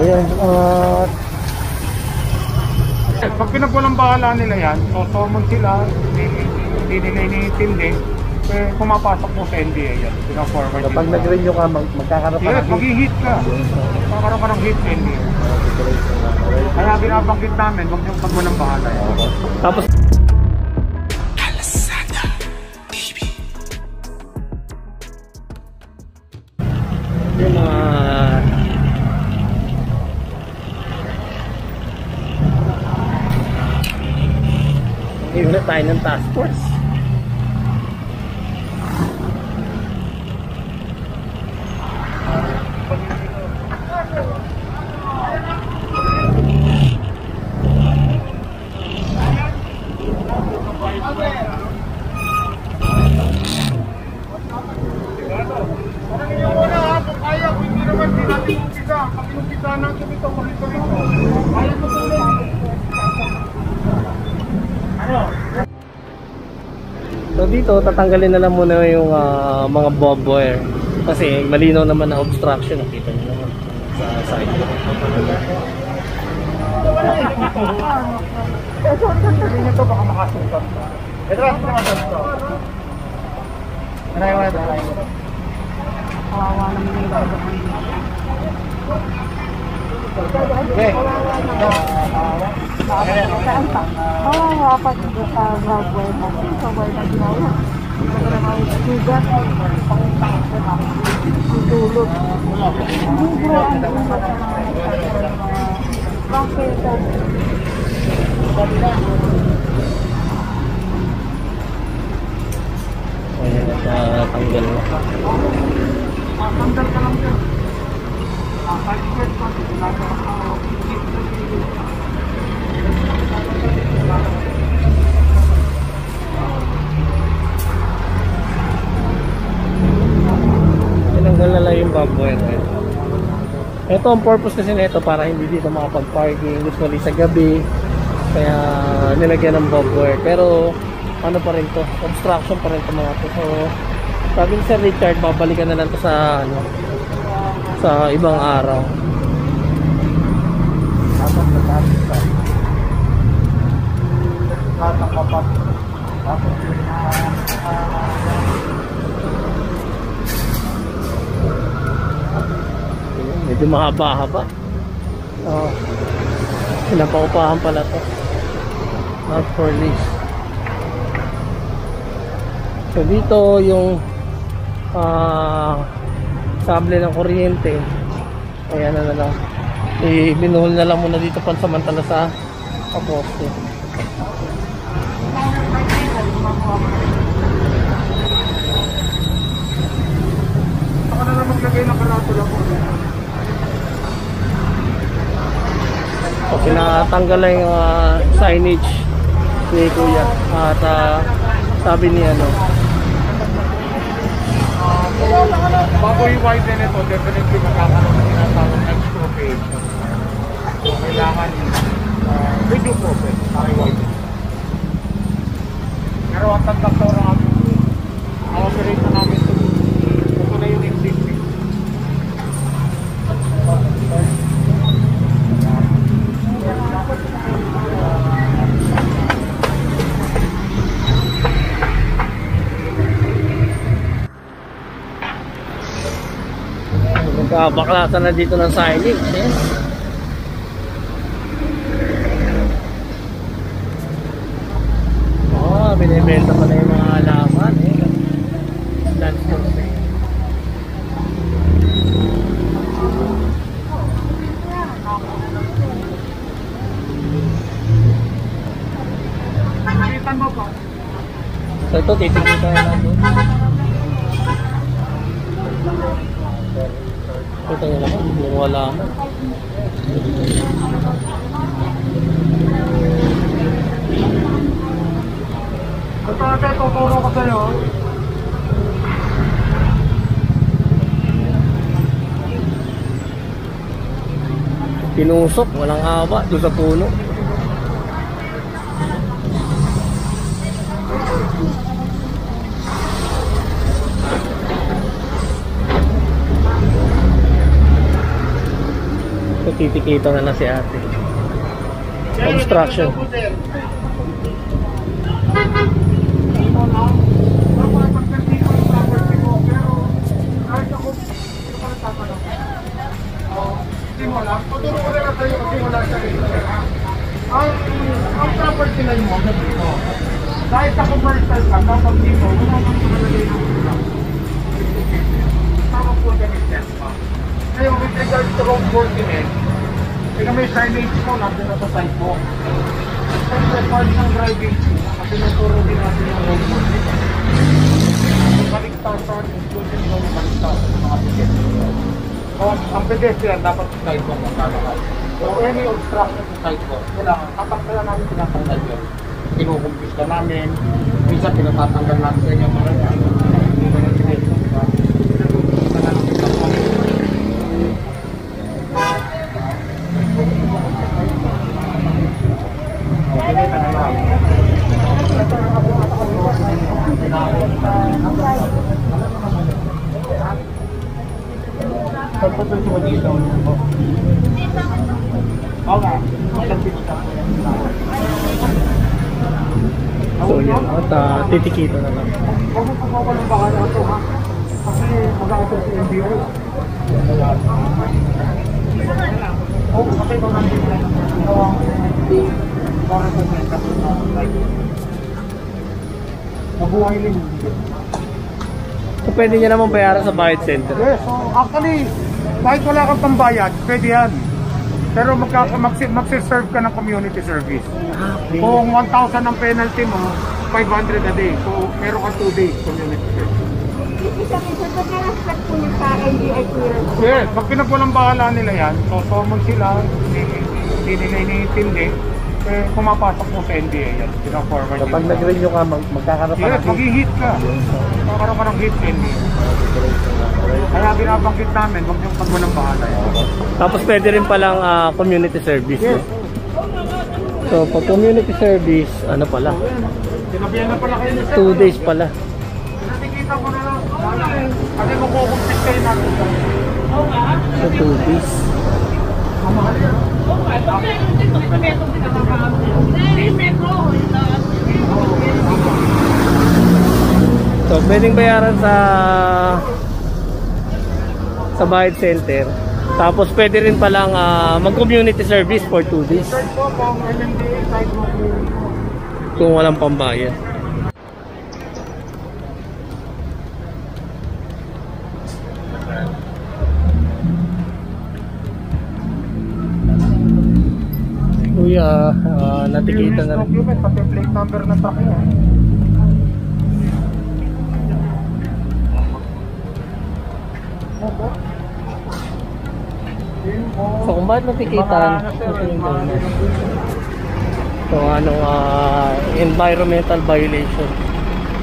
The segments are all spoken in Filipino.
yan. Pag pinagwalang bahala nila yan, so summon sila, hindi nila iniintindi, eh, pumapasok mo sa NDA yan. Pina-forward. Kapag nag-renew ka, magkakaroon ka ng mag-hit ka. Magkakaroon ka ng hit sa NDA. Kaya binabanggit namin, huwag niyong pagwalang bahala yan. Tapos yung unit tayo ng task force. So dito tatanggalin na lang muna yung mga bob wire kasi malinaw naman na obstruction, nakita niyo naman sa side. Hindi nyo ito baka makasukat. Ito lang ito. Kawawa naman yung babahan. Okay. Oo, kapag gagawin natin, kawal na ginawa. Sugat, tutulog. Bakit? Ayan, tanggal na. Tanggal ka lang dyan. Tinanggal na lang yung bob wire. Ito ang purpose kasi nito para hindi dito makapag-parking usually sa gabi, kaya nilagyan ng bob wire. Pero ano pa rin to, obstruction pa rin to mga to. So sabi ni Sir Richard, babalikan na lang to sa sa ibang araw. Medyo mahaba-haba. Pinapaupahan pala to. Not for lease. So dito yung sable ng kuryente. Ayan na lang. Ibinuhol na lang muna dito pansamantala sa poste. Saka na lang maglagay ng karatula po. So pinatanggal lang yung signage ni Kuya. At sabi ni bago i-widen ito, definitely magkakaroon ng tinatawag na expropriation. So, kailangan video process para i-widen. Pero ang tagtaktaw na namin, ang operate na namin ito na yung existing. Baklasan na dito ng signage. Binibenta pa na yung mga halaman. Landscape. Nakalitan mo po. So ito, titigil tayo lang doon. Ito nyo naman, yung wala na. Ito ate, tuturo ko sa'yo. Pinusok, walang haba doon sa puno. Titikita na lang si ate. Obstruction. Ang property na mo dito. Dahil sa commercial ka, kapag dito, wala kang malalagay ng ulam. Tama po ka extent pa. Ngayon, with regards to road worthiness, may signage mo, nandun na sa side mo. Siyempre, part ng driving, kasi naturo din natin yung road worthiness. Baliktasan, including yung baliktasan ng mga pedestrian. So, ang pedestrian dapat sa side mo magkalakad. So, any obstruction sa side mo, kailangan, kapag namin pinatanggal yun. Kinukumpis ka namin, minsan pinatatanggal natin sa inyo mga yan. Hindi ba yung sineso, diba? Pinakumpis ka namin sa mga. Okay, na lang. Pagpatuloy mo dito. Okay, malapit ka. So yan, at titikita na lang. Huwag mo pagkawa ng baka na ito ha. Kasi mag-aakot sa MBO. Oo, kasi kung nandito na ito ang para sa menta. Mabuhay rin. So pwede niya naman bayaran sa Bayad Center. Yes, so actually, kahit wala kang pambayad, pwede yan. Pero magsiserve ka ng community service. Kung 1,000 ang penalty mo, 500 a day. So, meron ka 2 days community service. Pagka-respect po niya sa NBI clearance. Yes, pag pinagwalang bahala nila yan, so summon sila, hindi nila iniintindi, eh, pumapasok mo sa NBI yan. Pina-forward So pag nag-renew ka, magkakaroon ka yes, mag-hit ka. Magkakaroon ka ng hit NBI. Kaya binabanggit namin, huwag niyong pagwalang bahala yan. Tapos pwede rin palang community service. Yes. So pag community service, ano pala? Sinabihan na pala kayo ni sir. 2 days pala. Nakikita mo na lang. Kasi makukumpit kayo natin. So 2 days. So pwedeng bayaran sa Bayad Center. Tapos pwede rin palang mag-community service for 2 days. Search po kung LMDA side mo. Kung walang pambayad. Kuya, natikita na rin. Document, pati plate number ng truck niya. So kung bakit natikitan, so anong environmental violation.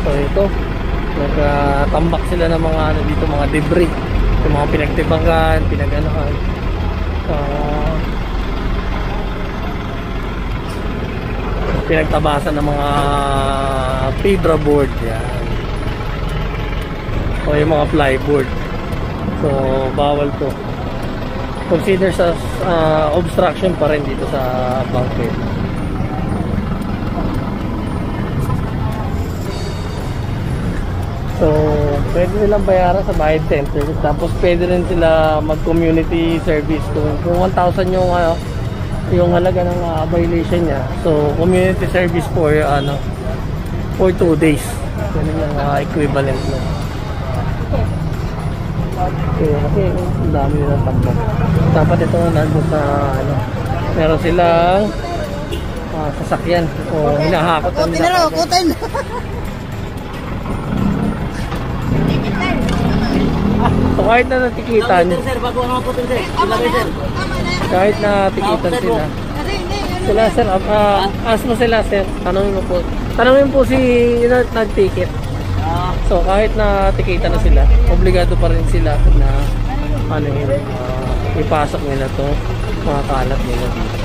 So ito, nagtambak sila ng mga ano dito, mga debris, yung mga pinagtibagan, pinaganahan. Pinagtabasan ng mga fibra board yan. O yung mga plyboard. So bawal to. Consider sa obstruction pa rin dito sa bankway. So pwede nilang bayaran sa Bayad Center. Tapos pwede rin sila mag-community service kung 1,000 yung halaga ng violation niya. So community service for for 2 days. Yan yung equivalent na. Kasi ang dami nilang tambak. Dapat ito nandun sa meron silang sasakyan o hinahakot ang Kutin! So kahit na natikitan, kahit na tikitan sila sir, ask mo sila sir, tanongin po si nag-ticket. So kahit na tikitan na sila, obligado pa rin sila na ipasok nila to mga kalat nila dito.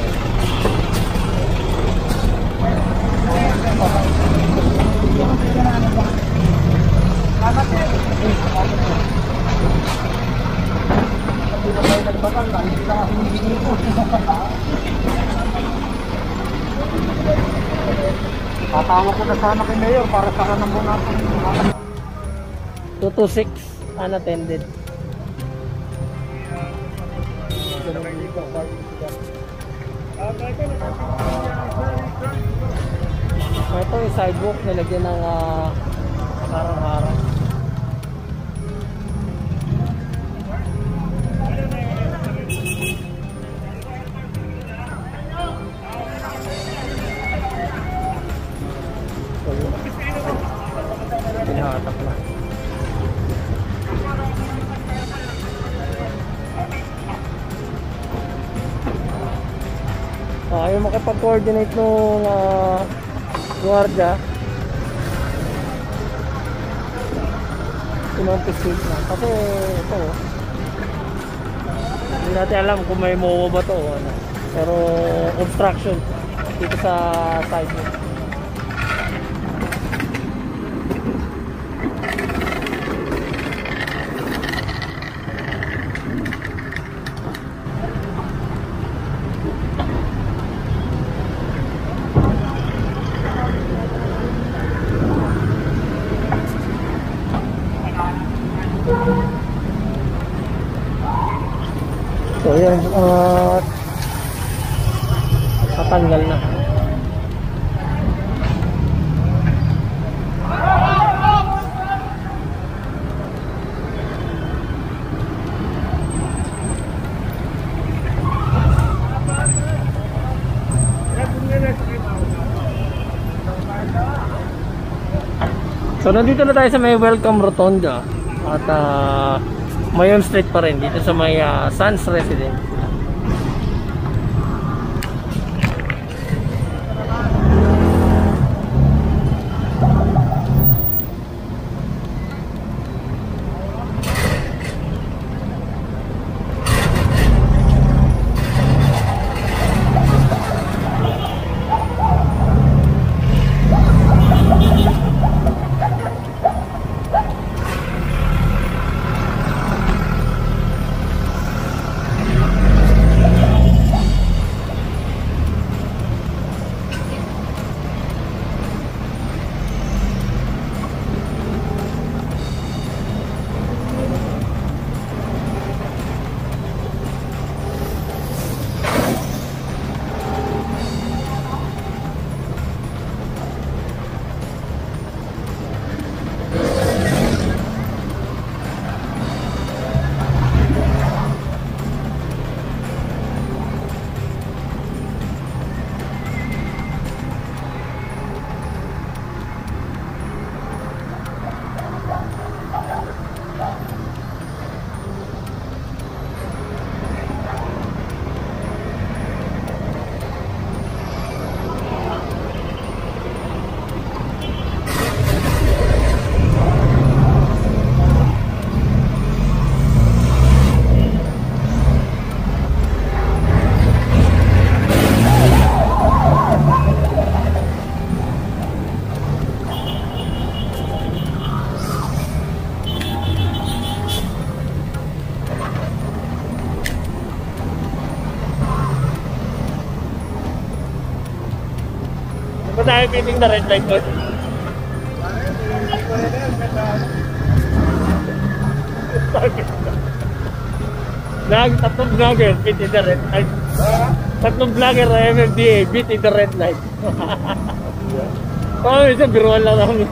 Tatawag ko na sana kay Mayor para saka na muna itong 226 unattended. Ito yung sidewalk, nilagyan ng harang-harang. Pinahatak na. Ayaw makipag-coordinate nung guardia. Kinonfiscate na. Kasi ito, hindi natin alam kung may MOA ba to o ano. Pero obstruction dito sa sidewalk. So yan, natanggal na. So nandito na tayo sa may Welcome Rotonda at Mayon Street pa rin dito sa may Sands Residence. Ba't tayo piting na red light doon? Tatlong vlogger piting the red light. Tatlong vlogger na MMDA piting the red light. Oh, minsan biruan lang namin.